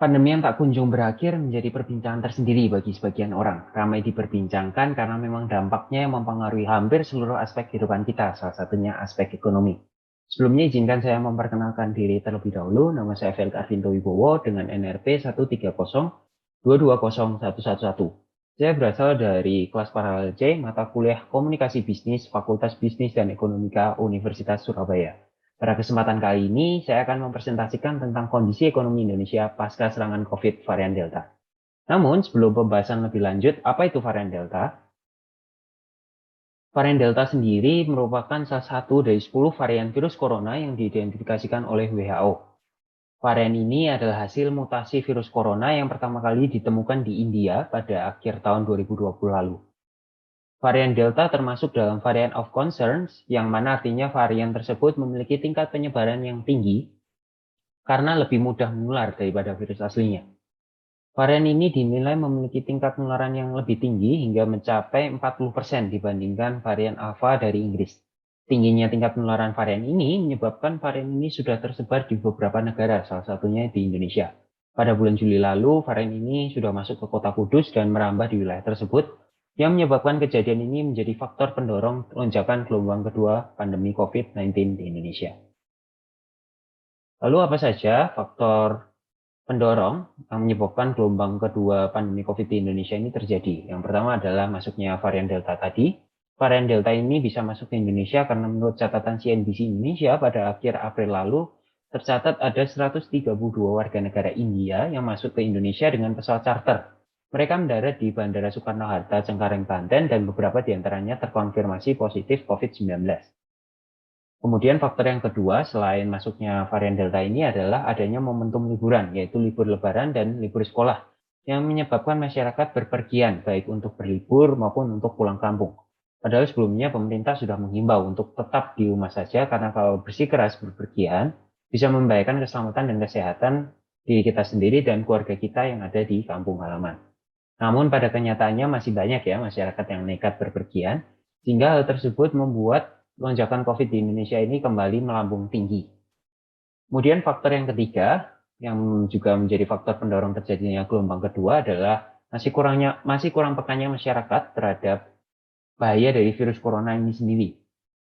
Pandemi yang tak kunjung berakhir menjadi perbincangan tersendiri bagi sebagian orang. Ramai diperbincangkan karena memang dampaknya yang mempengaruhi hampir seluruh aspek kehidupan kita, salah satunya aspek ekonomi. Sebelumnya izinkan saya memperkenalkan diri terlebih dahulu. Nama saya Felix Arvindo Wibowo dengan NRP 130220111. Saya berasal dari kelas paralel C, mata kuliah Komunikasi Bisnis, Fakultas Bisnis dan Ekonomika Universitas Surabaya. Pada kesempatan kali ini, saya akan mempresentasikan tentang kondisi ekonomi Indonesia pasca serangan COVID varian Delta. Namun, sebelum pembahasan lebih lanjut, apa itu varian Delta? Varian Delta sendiri merupakan salah satu dari 10 varian virus corona yang diidentifikasikan oleh WHO. Varian ini adalah hasil mutasi virus corona yang pertama kali ditemukan di India pada akhir tahun 2020 lalu. Varian Delta termasuk dalam varian of concerns, yang mana artinya varian tersebut memiliki tingkat penyebaran yang tinggi karena lebih mudah menular daripada virus aslinya. Varian ini dinilai memiliki tingkat penularan yang lebih tinggi hingga mencapai 40% dibandingkan varian Alpha dari Inggris. Tingginya tingkat penularan varian ini menyebabkan varian ini sudah tersebar di beberapa negara, salah satunya di Indonesia. Pada bulan Juli lalu, varian ini sudah masuk ke kota Kudus dan merambah di wilayah tersebut, yang menyebabkan kejadian ini menjadi faktor pendorong lonjakan gelombang kedua pandemi COVID-19 di Indonesia. Lalu apa saja faktor pendorong yang menyebabkan gelombang kedua pandemi COVID di Indonesia ini terjadi? Yang pertama adalah masuknya varian Delta tadi. Varian Delta ini bisa masuk ke Indonesia karena menurut catatan CNBC Indonesia pada akhir April lalu, tercatat ada 132 warga negara India yang masuk ke Indonesia dengan pesawat charter. Mereka mendarat di Bandara Soekarno-Hatta, Cengkareng, Banten, dan beberapa diantaranya terkonfirmasi positif COVID-19. Kemudian faktor yang kedua selain masuknya varian Delta ini adalah adanya momentum liburan, yaitu libur lebaran dan libur sekolah, yang menyebabkan masyarakat berpergian baik untuk berlibur maupun untuk pulang kampung. Padahal sebelumnya pemerintah sudah menghimbau untuk tetap di rumah saja karena kalau bersikeras berpergian bisa membahayakan keselamatan dan kesehatan diri kita sendiri dan keluarga kita yang ada di kampung halaman. Namun pada kenyataannya masih banyak ya masyarakat yang nekat berpergian, sehingga hal tersebut membuat lonjakan COVID di Indonesia ini kembali melambung tinggi. Kemudian faktor yang ketiga, yang juga menjadi faktor pendorong terjadinya gelombang kedua adalah masih kurang pekannya masyarakat terhadap bahaya dari virus corona ini sendiri.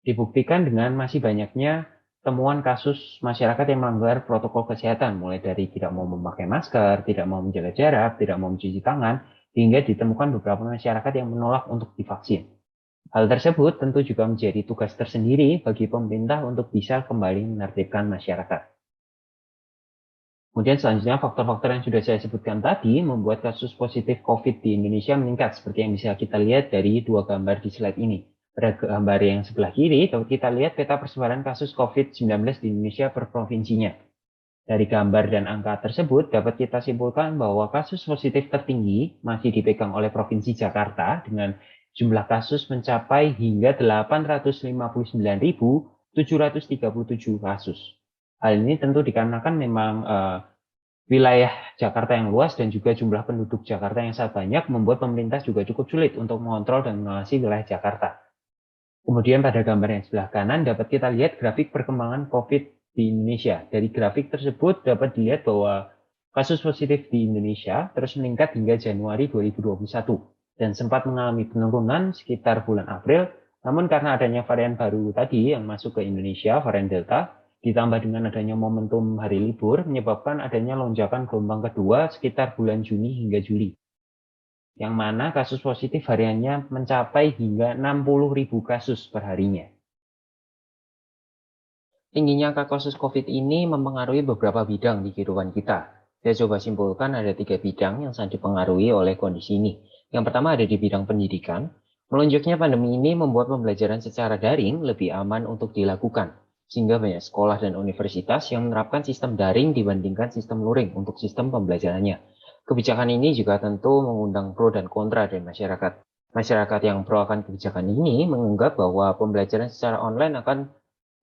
Dibuktikan dengan masih banyaknya temuan kasus masyarakat yang melanggar protokol kesehatan, mulai dari tidak mau memakai masker, tidak mau menjaga jarak, tidak mau mencuci tangan, hingga ditemukan beberapa masyarakat yang menolak untuk divaksin. Hal tersebut tentu juga menjadi tugas tersendiri bagi pemerintah untuk bisa kembali menertibkan masyarakat. Kemudian selanjutnya faktor-faktor yang sudah saya sebutkan tadi membuat kasus positif COVID di Indonesia meningkat seperti yang bisa kita lihat dari dua gambar di slide ini. Pada gambar yang sebelah kiri, dapat kita lihat peta persebaran kasus COVID-19 di Indonesia per provinsinya. Dari gambar dan angka tersebut dapat kita simpulkan bahwa kasus positif tertinggi masih dipegang oleh Provinsi Jakarta dengan jumlah kasus mencapai hingga 859.737 kasus. Hal ini tentu dikarenakan memang wilayah Jakarta yang luas dan juga jumlah penduduk Jakarta yang sangat banyak membuat pemerintah juga cukup sulit untuk mengontrol dan mengawasi wilayah Jakarta. Kemudian pada gambar yang sebelah kanan dapat kita lihat grafik perkembangan COVID di Indonesia. Dari grafik tersebut dapat dilihat bahwa kasus positif di Indonesia terus meningkat hingga Januari 2021 dan sempat mengalami penurunan sekitar bulan April. Namun karena adanya varian baru tadi yang masuk ke Indonesia, varian Delta, ditambah dengan adanya momentum hari libur, menyebabkan adanya lonjakan gelombang kedua sekitar bulan Juni hingga Juli, yang mana kasus positif hariannya mencapai hingga 60.000 kasus per harinya. Tingginya angka kasus COVID ini mempengaruhi beberapa bidang di kehidupan kita. Saya coba simpulkan ada 3 bidang yang sangat dipengaruhi oleh kondisi ini. Yang pertama ada di bidang pendidikan. Melonjaknya pandemi ini membuat pembelajaran secara daring lebih aman untuk dilakukan, sehingga banyak sekolah dan universitas yang menerapkan sistem daring dibandingkan sistem luring untuk sistem pembelajarannya. Kebijakan ini juga tentu mengundang pro dan kontra dari masyarakat. Masyarakat yang pro akan kebijakan ini menganggap bahwa pembelajaran secara online akan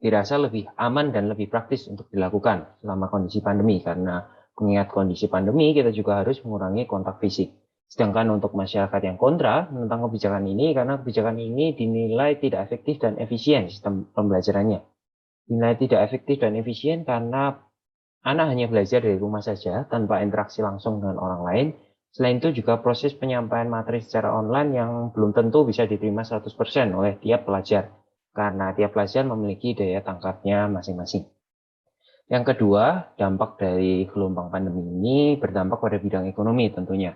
dirasa lebih aman dan lebih praktis untuk dilakukan selama kondisi pandemi, karena mengingat kondisi pandemi kita juga harus mengurangi kontak fisik. Sedangkan untuk masyarakat yang kontra tentang kebijakan ini, karena kebijakan ini dinilai tidak efektif dan efisien sistem pembelajarannya. Dinilai tidak efektif dan efisien karena anak hanya belajar dari rumah saja tanpa interaksi langsung dengan orang lain. Selain itu juga proses penyampaian materi secara online yang belum tentu bisa diterima 100% oleh tiap pelajar, karena tiap pelajar memiliki daya tangkapnya masing-masing. Yang kedua, dampak dari gelombang pandemi ini berdampak pada bidang ekonomi tentunya.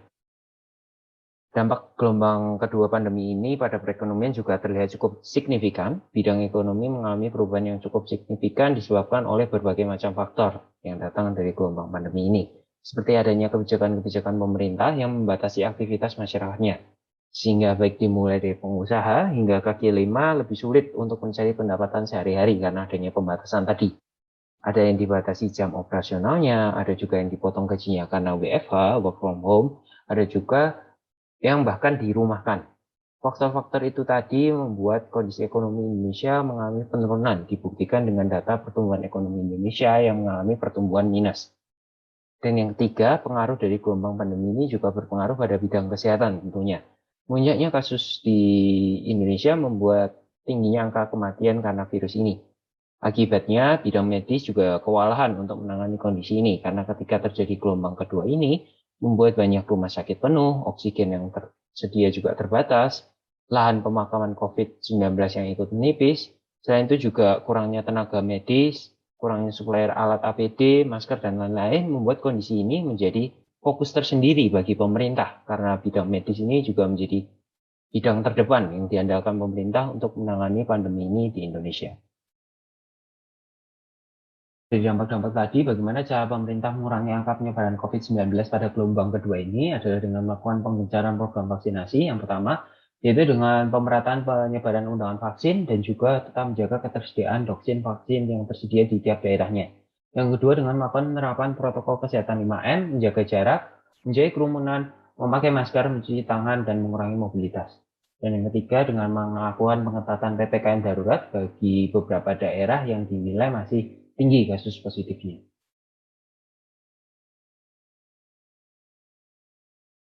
Dampak gelombang kedua pandemi ini pada perekonomian juga terlihat cukup signifikan. Bidang ekonomi mengalami perubahan yang cukup signifikan disebabkan oleh berbagai macam faktor yang datang dari gelombang pandemi ini. Seperti adanya kebijakan-kebijakan pemerintah yang membatasi aktivitas masyarakatnya. Sehingga baik dimulai dari pengusaha hingga kaki lima lebih sulit untuk mencari pendapatan sehari-hari karena adanya pembatasan tadi. Ada yang dibatasi jam operasionalnya, ada juga yang dipotong gajinya karena WFH, work from home, ada juga yang bahkan dirumahkan. Faktor-faktor itu tadi membuat kondisi ekonomi Indonesia mengalami penurunan, dibuktikan dengan data pertumbuhan ekonomi Indonesia yang mengalami pertumbuhan minus. Dan yang ketiga, pengaruh dari gelombang pandemi ini juga berpengaruh pada bidang kesehatan tentunya. Munculnya kasus di Indonesia membuat tingginya angka kematian karena virus ini. Akibatnya, bidang medis juga kewalahan untuk menangani kondisi ini, karena ketika terjadi gelombang kedua ini, membuat banyak rumah sakit penuh, oksigen yang tersedia juga terbatas, lahan pemakaman COVID-19 yang ikut menipis, selain itu juga kurangnya tenaga medis, kurangnya supplier alat APD, masker, dan lain-lain, membuat kondisi ini menjadi fokus tersendiri bagi pemerintah, karena bidang medis ini juga menjadi bidang terdepan yang diandalkan pemerintah untuk menangani pandemi ini di Indonesia. Dari dampak-dampak tadi, bagaimana cara pemerintah mengurangi angka penyebaran COVID-19 pada gelombang kedua ini adalah dengan melakukan pengencaran program vaksinasi yang pertama, yaitu dengan pemerataan penyebaran undangan vaksin dan juga tetap menjaga ketersediaan vaksin yang tersedia di tiap daerahnya. Yang kedua, dengan melakukan penerapan protokol kesehatan 5M, menjaga jarak, menjauhi kerumunan, memakai masker, mencuci tangan, dan mengurangi mobilitas. Dan yang ketiga, dengan melakukan pengetatan PPKM darurat bagi beberapa daerah yang dinilai masih tinggi kasus positifnya.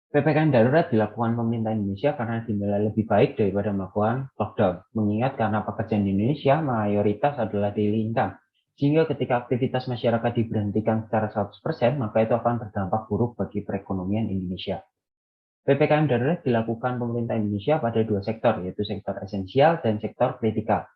PPKM darurat dilakukan pemerintah Indonesia karena dinilai lebih baik daripada melakukan lockdown. Mengingat karena pekerjaan di Indonesia mayoritas adalah daily income. Sehingga ketika aktivitas masyarakat diberhentikan secara 100%, maka itu akan berdampak buruk bagi perekonomian Indonesia. PPKM darurat dilakukan pemerintah Indonesia pada dua sektor, yaitu sektor esensial dan sektor kritikal.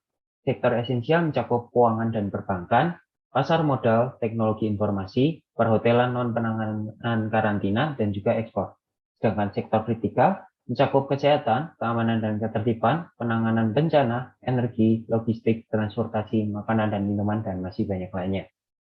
Sektor esensial mencakup keuangan dan perbankan, pasar modal, teknologi informasi, perhotelan non-penanganan karantina, dan juga ekspor. Sedangkan sektor kritikal mencakup kesehatan, keamanan dan ketertiban, penanganan bencana, energi, logistik, transportasi, makanan dan minuman, dan masih banyak lainnya.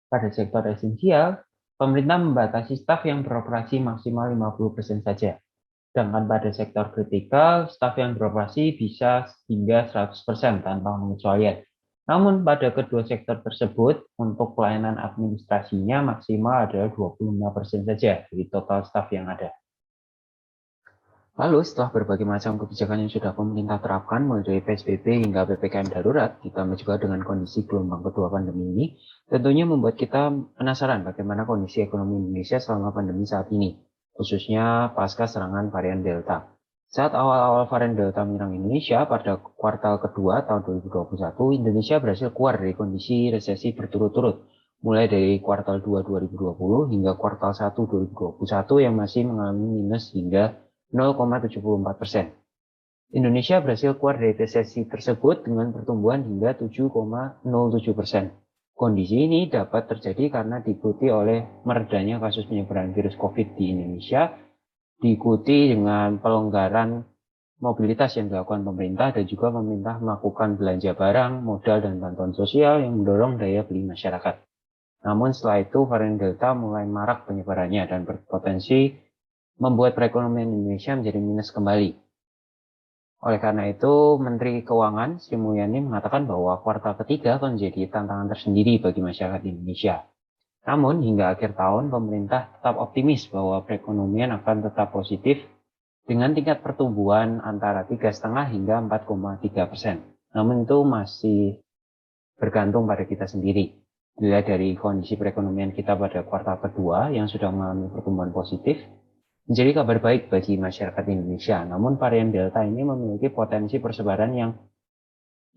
Pada sektor esensial, pemerintah membatasi staf yang beroperasi maksimal 50% saja. Sedangkan pada sektor kritikal, staf yang beroperasi bisa hingga 100% tanpa pengecualian. Namun pada kedua sektor tersebut, untuk pelayanan administrasinya maksimal adalah 25% saja dari total staf yang ada. Lalu setelah berbagai macam kebijakan yang sudah pemerintah terapkan, mulai dari PSBB hingga PPKM darurat, ditambah juga dengan kondisi gelombang kedua pandemi ini, tentunya membuat kita penasaran bagaimana kondisi ekonomi Indonesia selama pandemi saat ini, khususnya pasca serangan varian Delta. Saat awal-awal varian Delta menyerang Indonesia pada kuartal kedua tahun 2021, Indonesia berhasil keluar dari kondisi resesi berturut-turut, mulai dari kuartal 2 2020 hingga kuartal 1 2021 yang masih mengalami minus hingga 0,74%. Indonesia berhasil keluar dari resesi tersebut dengan pertumbuhan hingga 7,07%. Kondisi ini dapat terjadi karena diikuti oleh meredanya kasus penyebaran virus COVID di Indonesia, diikuti dengan pelonggaran mobilitas yang dilakukan pemerintah dan juga pemerintah melakukan belanja barang, modal, dan bantuan sosial yang mendorong daya beli masyarakat. Namun setelah itu varian Delta mulai marak penyebarannya dan berpotensi membuat perekonomian Indonesia menjadi minus kembali. Oleh karena itu, Menteri Keuangan Sri Mulyani mengatakan bahwa kuartal ketiga akan menjadi tantangan tersendiri bagi masyarakat Indonesia. Namun, hingga akhir tahun, pemerintah tetap optimis bahwa perekonomian akan tetap positif dengan tingkat pertumbuhan antara 3,5 hingga 4,3%. Namun itu masih bergantung pada kita sendiri. Dilihat dari kondisi perekonomian kita pada kuartal kedua yang sudah mengalami pertumbuhan positif, menjadi kabar baik bagi masyarakat Indonesia. Namun varian Delta ini memiliki potensi persebaran yang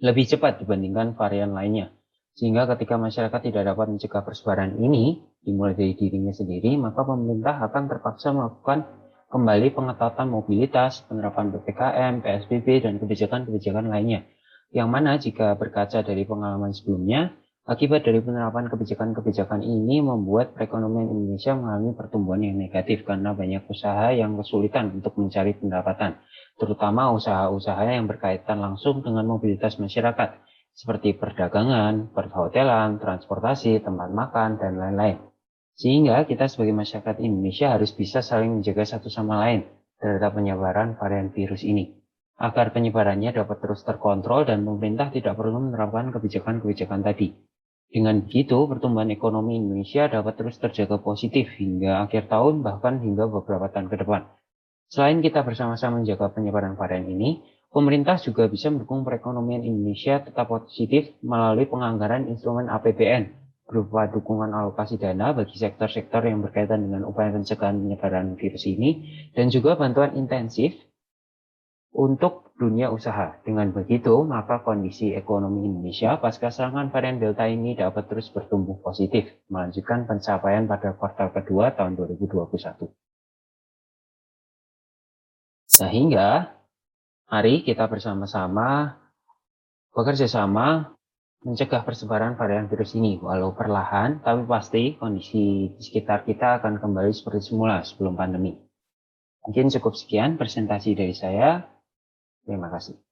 lebih cepat dibandingkan varian lainnya. Sehingga ketika masyarakat tidak dapat mencegah persebaran ini, dimulai dari dirinya sendiri, maka pemerintah akan terpaksa melakukan kembali pengetatan mobilitas, penerapan PPKM, PSBB, dan kebijakan-kebijakan lainnya. Yang mana jika berkaca dari pengalaman sebelumnya, akibat dari penerapan kebijakan-kebijakan ini membuat perekonomian Indonesia mengalami pertumbuhan yang negatif karena banyak usaha yang kesulitan untuk mencari pendapatan, terutama usaha-usaha yang berkaitan langsung dengan mobilitas masyarakat, seperti perdagangan, perhotelan, transportasi, tempat makan, dan lain-lain. Sehingga kita sebagai masyarakat Indonesia harus bisa saling menjaga satu sama lain terhadap penyebaran varian virus ini, agar penyebarannya dapat terus terkontrol dan pemerintah tidak perlu menerapkan kebijakan-kebijakan tadi. Dengan begitu, pertumbuhan ekonomi Indonesia dapat terus terjaga positif hingga akhir tahun bahkan hingga beberapa tahun ke depan. Selain kita bersama-sama menjaga penyebaran varian ini, pemerintah juga bisa mendukung perekonomian Indonesia tetap positif melalui penganggaran instrumen APBN berupa dukungan alokasi dana bagi sektor-sektor yang berkaitan dengan upaya pencegahan penyebaran virus ini dan juga bantuan intensif untuk dunia usaha. Dengan begitu, maka kondisi ekonomi Indonesia pasca serangan varian Delta ini dapat terus bertumbuh positif, melanjutkan pencapaian pada kuartal kedua tahun 2021. Sehingga, mari kita bersama-sama bekerja sama mencegah persebaran varian virus ini, walau perlahan, tapi pasti kondisi di sekitar kita akan kembali seperti semula sebelum pandemi. Mungkin cukup sekian presentasi dari saya. Terima kasih.